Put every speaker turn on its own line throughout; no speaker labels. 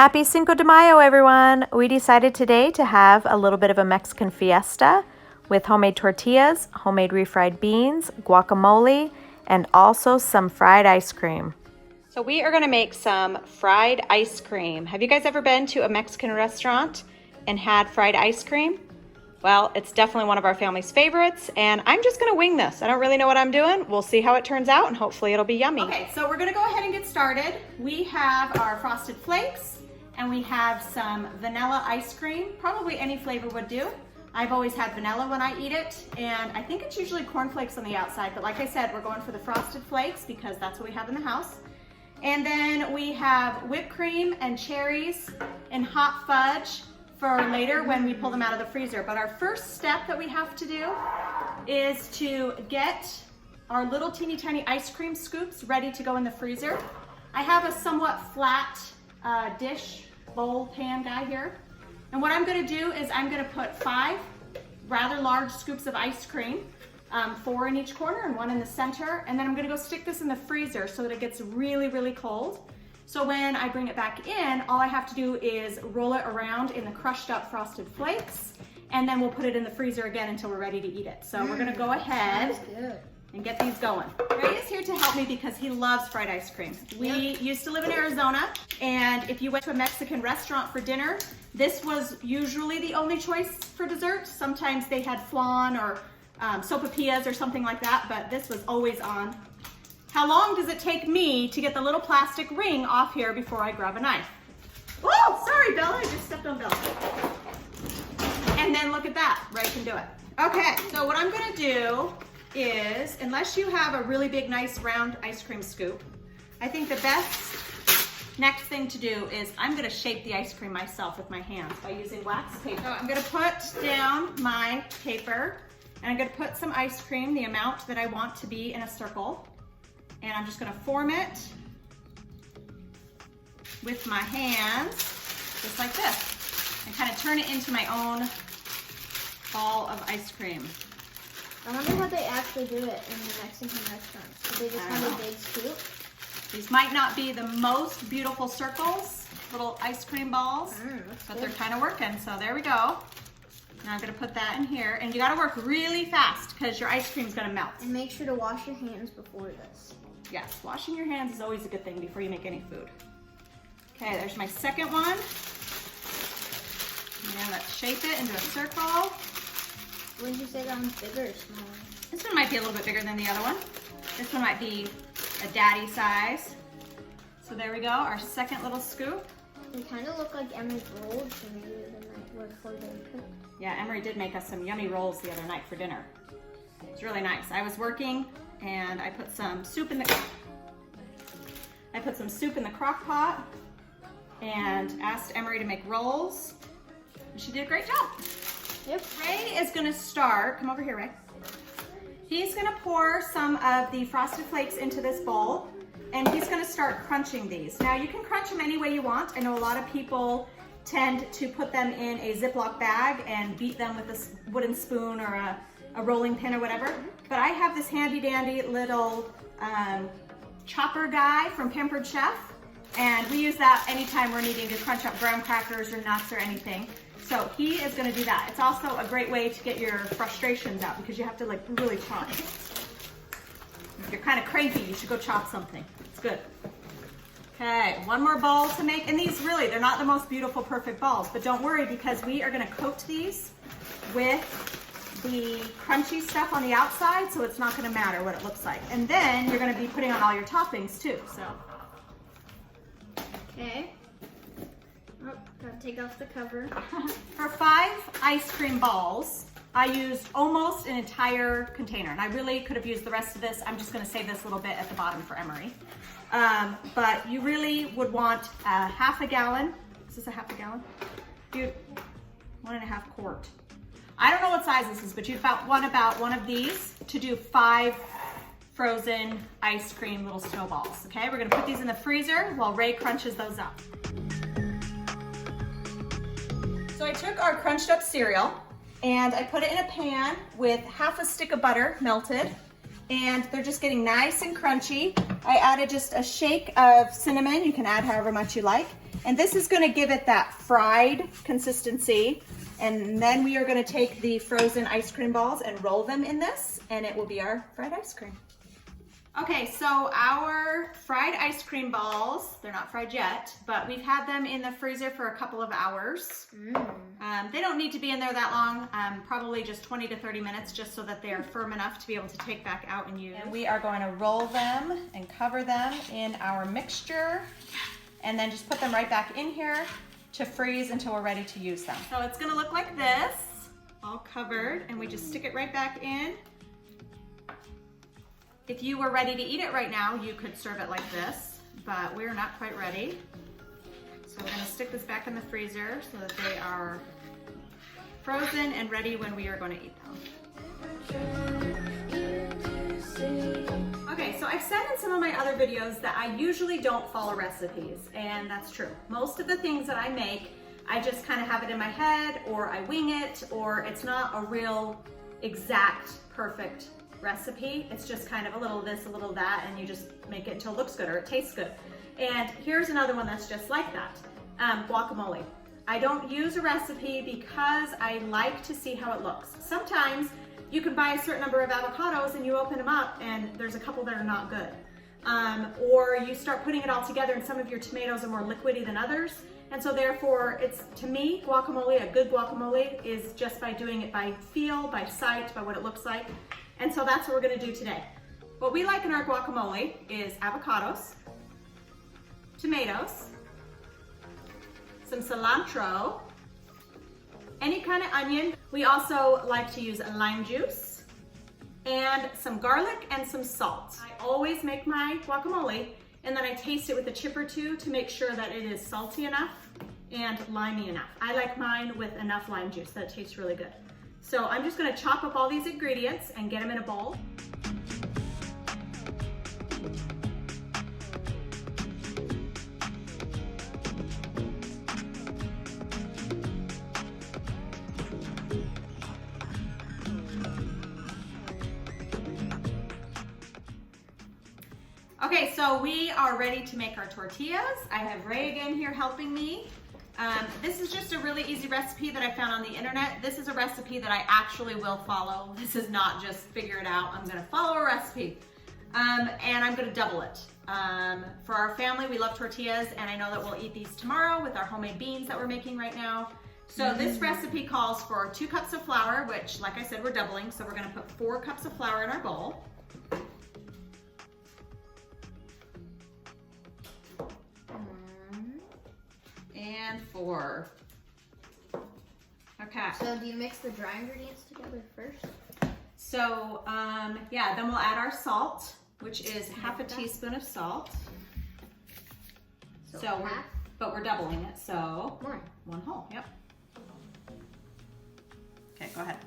Happy Cinco de Mayo, everyone! We decided today to have a little bit of a Mexican fiesta with homemade tortillas, homemade refried beans, guacamole, and also some fried ice cream. So we are going to make some fried ice cream. Have you guys ever been to a Mexican restaurant and had fried ice cream? Well, it's definitely one of our family's favorites, and I'm just gonna wing this. I don't really know what I'm doing. We'll see how it turns out, and hopefully it'll be yummy. Okay, so we're gonna go ahead and get started. We have our frosted flakes, and we have some vanilla ice cream. Probably any flavor would do. I've always had vanilla when I eat it, and I think it's usually cornflakes on the outside, but like I said, we're going for the frosted flakes because that's what we have in the house. And then we have whipped cream and cherries and hot fudge for later when we pull them out of the freezer. But our first step that we have to do is to get our little teeny tiny ice cream scoops ready to go in the freezer. I have a somewhat flat dish, bowl, pan guy here. And what I'm gonna do is I'm gonna put 5 rather large scoops of ice cream, 4 in each corner and 1 in the center. And then I'm gonna go stick this in the freezer so that it gets really, really cold. So when I bring it back in, all I have to do is roll it around in the crushed up frosted flakes, and then we'll put it in the freezer again until we're ready to eat it. So we're gonna go ahead and get these going. Ray is here to help me because he loves fried ice cream. We used to live in Arizona, and if you went to a Mexican restaurant for dinner, this was usually the only choice for dessert. Sometimes they had flan or sopapillas or something like that, but this was always on. How long does it take me to get the little plastic ring off here before I grab a knife? Oh, sorry, Bella, I just stepped on Bella. And then look at that, Ray can do it. Okay, so what I'm gonna do is, unless you have a really big, nice round ice cream scoop, I think the best next thing to do is I'm gonna shape the ice cream myself with my hands by using wax paper. So I'm gonna put down my paper, and I'm gonna put some ice cream, the amount that I want to be in a circle. And I'm just gonna form it with my hands, just like this, and kind of turn it into my own ball of ice cream.
I wonder how they actually do it in the Mexican restaurants. Do they just have a big scoop?
These might not be the most beautiful circles, little ice cream balls, but they're kind of working, so there we go. Now I'm gonna put that in here, and you gotta work really fast because your ice cream's gonna melt.
And make sure to wash your hands before this.
Yes, washing your hands is always a good thing before you make any food. Okay, there's my second one. And let's shape it into a circle.
Would you say that one's bigger or smaller?
This one might be a little bit bigger than the other one. This one might be a daddy size. So there we go, our second little scoop.
They kind of look like Emery's rolls, so maybe they might work for them too.
Yeah, Emery did make us some yummy rolls the other night for dinner. It's really nice. I was working and I put some soup in the crock pot and asked Emery to make rolls. And she did a great job. Yep. Ray is gonna start, come over here, Ray. He's gonna pour some of the frosted flakes into this bowl, and he's gonna start crunching these. Now you can crunch them any way you want. I know a lot of people tend to put them in a Ziploc bag and beat them with a wooden spoon or a rolling pin or whatever. But I have this handy dandy little chopper guy from Pampered Chef, and we use that anytime we're needing to crunch up graham crackers or nuts or anything. So he is gonna do that. It's also a great way to get your frustrations out because you have to like really chop. If you're kind of cranky, you should go chop something. It's good. Okay, one more ball to make. And these really, they're not the most beautiful, perfect balls, but don't worry because we are gonna coat these with the crunchy stuff on the outside, so it's not gonna matter what it looks like. And then you're gonna be putting on all your toppings too, so.
Okay. Oh, gotta take off the cover.
For 5 ice cream balls, I used almost an entire container, and I really could have used the rest of this. I'm just gonna save this little bit at the bottom for Emery. But you really would want a half a gallon. Is this a half a gallon? Dude, 1.5 quart. I don't know what size this is, but you'd want about one of these to do 5 frozen ice cream little snowballs, okay? We're gonna put these in the freezer while Ray crunches those up. So I took our crunched up cereal and I put it in a pan with half a stick of butter melted, and they're just getting nice and crunchy. I added just a shake of cinnamon. You can add however much you like. And this is gonna give it that fried consistency. And then we are gonna take the frozen ice cream balls and roll them in this, and it will be our fried ice cream. Okay, so our fried ice cream balls, they're not fried yet, but we've had them in the freezer for a couple of hours. They don't need to be in there that long, probably just 20 to 30 minutes, just so that they are firm enough to be able to take back out and use. And we are going to roll them and cover them in our mixture, and then just put them right back in here to freeze until we're ready to use them. So it's gonna look like this, all covered, and we just stick it right back in. If you were ready to eat it right now, you could serve it like this, but we're not quite ready. So we're gonna stick this back in the freezer so that they are frozen and ready when we are gonna eat them. Okay, so I've said in some of my other videos that I usually don't follow recipes, and that's true. Most of the things that I make, I just kind of have it in my head, or I wing it, or it's not a real exact, perfect recipe. It's just kind of a little this, a little that, and you just make it until it looks good or it tastes good. And here's another one that's just like that, guacamole. I don't use a recipe because I like to see how it looks. Sometimes you can buy a certain number of avocados and you open them up and there's a couple that are not good. Or you start putting it all together and some of your tomatoes are more liquidy than others. And so therefore, it's, to me, guacamole, a good guacamole is just by doing it by feel, by sight, by what it looks like. And so that's what we're gonna do today. What we like in our guacamole is avocados, tomatoes, some cilantro, any kind of onion. We also like to use lime juice and some garlic and some salt. I always make my guacamole and then I taste it with a chip or two to make sure that it is salty enough and limey enough. I like mine with enough lime juice that it tastes really good. So I'm just gonna chop up all these ingredients and get them in a bowl. Okay, so we are ready to make our tortillas. I have Ray again here helping me. This is just a really easy recipe that I found on the internet. This is a recipe that I actually will follow. This is not just figure it out. I'm gonna follow a recipe and I'm gonna double it. For our family, we love tortillas and I know that we'll eat these tomorrow with our homemade beans that we're making right now. So this recipe calls for 2 cups of flour, which like I said, we're doubling. So we're gonna put 4 cups of flour in our bowl. And 4. Okay.
So do you mix the dry ingredients together first?
So, yeah, then we'll add our salt, which is half a teaspoon of salt. So but we're doubling it, so 1 whole, yep. Okay, go ahead.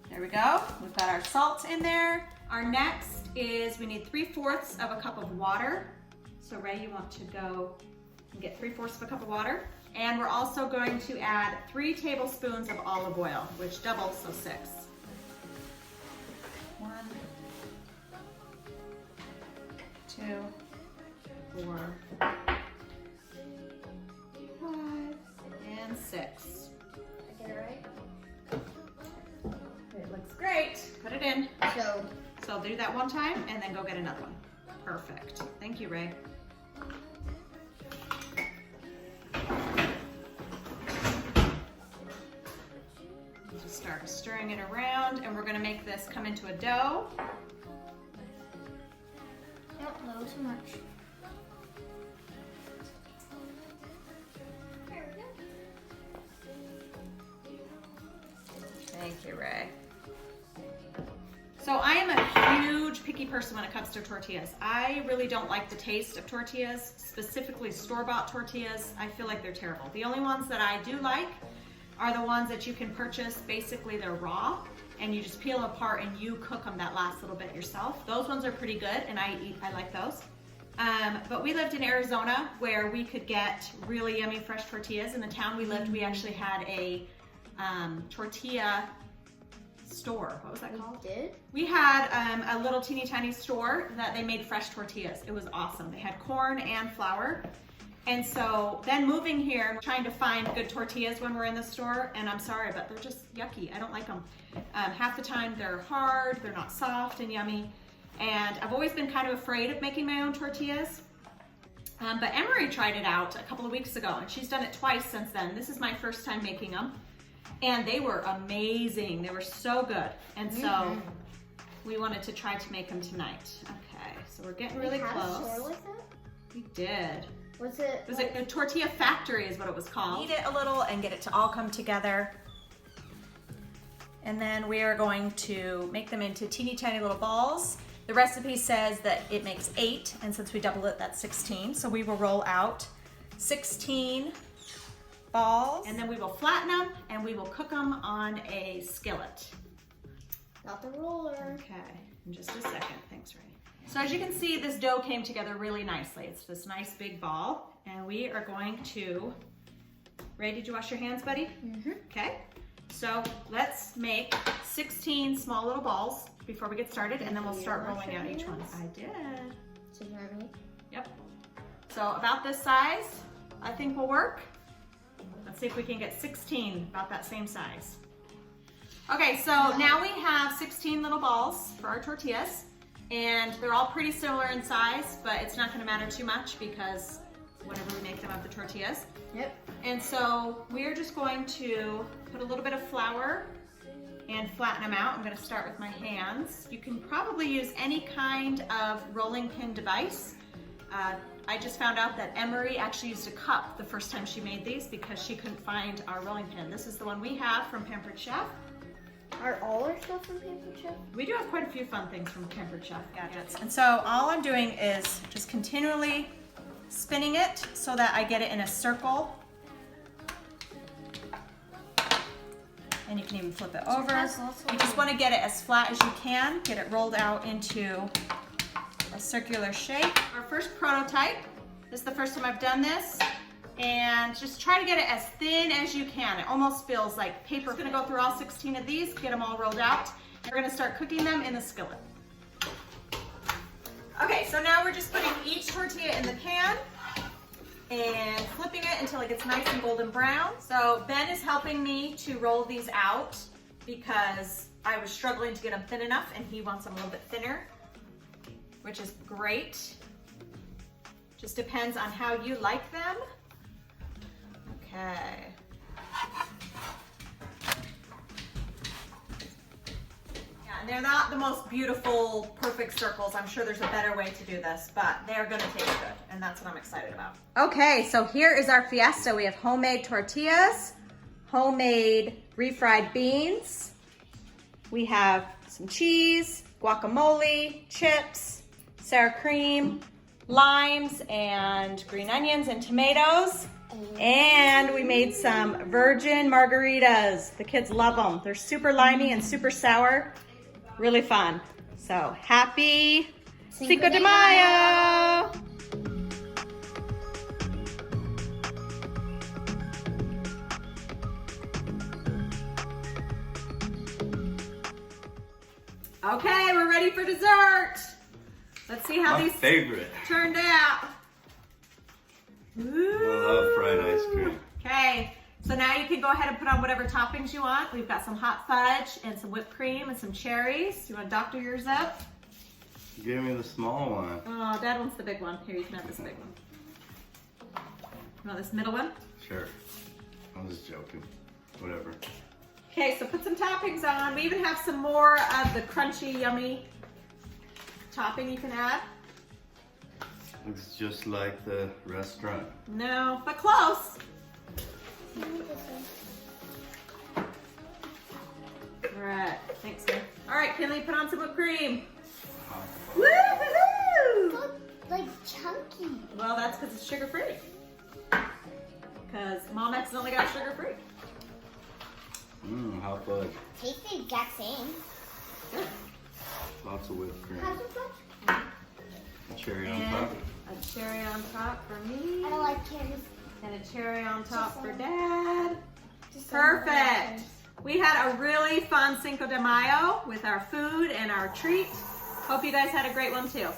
There we go. We've got our salt in there. Our next is we need 3/4 of a cup of water. So Ray, you want to go and get 3/4 of a cup of water. And we're also going to add 3 tablespoons of olive oil, which doubles, so 6. 1, 2, 4, 5, and 6.
I get it right?
It looks great. Put it in.
So
do that 1 time and then go get another one. Perfect. Thank you, Ray. Just start stirring it around and we're gonna make this come into a dough.
Yep, a little too much. There we go.
Thank you, Ray. So I am a huge picky person when it comes to tortillas. I really don't like the taste of tortillas, specifically store-bought tortillas. I feel like they're terrible. The only ones that I do like are the ones that you can purchase. Basically, they're raw and you just peel them apart and you cook them that last little bit yourself. Those ones are pretty good and I like those. But we lived in Arizona where we could get really yummy fresh tortillas. In the town we lived, we actually had a tortilla store. What was that called? We had a little teeny tiny store that they made fresh tortillas. It was awesome. They had corn and flour. And so then moving here, trying to find good tortillas when we're in the store, and I'm sorry, but they're just yucky. I don't like them. Half the time they're hard, they're not soft and yummy. And I've always been kind of afraid of making my own tortillas. But Emery tried it out a couple of weeks ago, and she's done it twice since then. This is my first time making them. And they were amazing. They were so good. And so we wanted to try to make them tonight. Okay, so we're getting really close.
Share with it?
We did.
Was it?
It was a tortilla factory is what it was called. Knead it a little and get it to all come together. And then we are going to make them into teeny tiny little balls. The recipe says that it makes 8, and since we doubled it, that's 16. So we will roll out 16 balls, and then we will flatten them, and we will cook them on a skillet.
Not the roller.
Okay, in just a second. Thanks, Ray. So as you can see, this dough came together really nicely. It's this nice big ball, and we are going to, Ray, did you wash your hands, buddy? Okay, so let's make 16 small little balls before we get started, and then we'll start rolling out each one. I did.
So you want me?
Yep. So about this size, I think will work. Let's see if we can get 16 about that same size. Okay, so now we have 16 little balls for our tortillas, and they're all pretty similar in size, but it's not gonna matter too much because whenever we make them of the tortillas.
Yep.
And so we're just going to put a little bit of flour and flatten them out. I'm gonna start with my hands. You can probably use any kind of rolling pin device. I just found out that Emery actually used a cup the first time she made these because she couldn't find our rolling pin. This is the one we have from Pampered Chef.
Are all our stuff from Pampered Chef?
We do have quite a few fun things from Pampered Chef gadgets. And so all I'm doing is just continually spinning it so that I get it in a circle. And you can even flip it over. You just want to get it as flat as you can, get it rolled out into a circular shape. Our first prototype, this is the first time I've done this, and just try to get it as thin as you can. It almost feels like paper. I'm gonna go through all 16 of these, get them all rolled out. We're gonna start cooking them in the skillet. Okay, so now we're just putting each tortilla in the pan and flipping it until it gets nice and golden brown. So Ben is helping me to roll these out because I was struggling to get them thin enough, and he wants them a little bit thinner, which is great. Just depends on how you like them. Okay. Yeah, and they're not the most beautiful, perfect circles. I'm sure there's a better way to do this, but they're gonna taste good, and that's what I'm excited about. Okay, so here is our fiesta. We have homemade tortillas, homemade refried beans. We have some cheese, guacamole, chips, sour cream, limes, and green onions and tomatoes. And we made some virgin margaritas. The kids love them. They're super limey and super sour. Really fun. So happy Cinco de Mayo! Okay, we're ready for dessert. Let's see how
My
these
favorite.
turned out.
I love fried ice cream.
Okay, so now you can go ahead and put on whatever toppings you want. We've got some hot fudge and some whipped cream and some cherries. You want to doctor yours up?
Give me the small one.
Oh, Dad wants the big one. Here, you can have this big one. You want this middle one?
Sure. I'm just joking. Whatever.
Okay, so put some toppings on. We even have some more of the crunchy, yummy topping you can add.
Looks just like the restaurant.
No, but close. All right, thanks, sir. All right, Kinley, put on some whipped cream. Woo-hoo-hoo!
Like chunky.
Well, that's because it's sugar-free. Because Mom accidentally got sugar-free.
Hot fudge.
Tastes the exact same.
Good.
Lots of whipped cream.
Have some fudge?
Cherry on
And
top.
a cherry on top for me.
I don't like cherries.
And a cherry on top for Dad.
Just
Perfect. We had a really fun Cinco de Mayo with our food and our treat. Hope you guys had a great one too.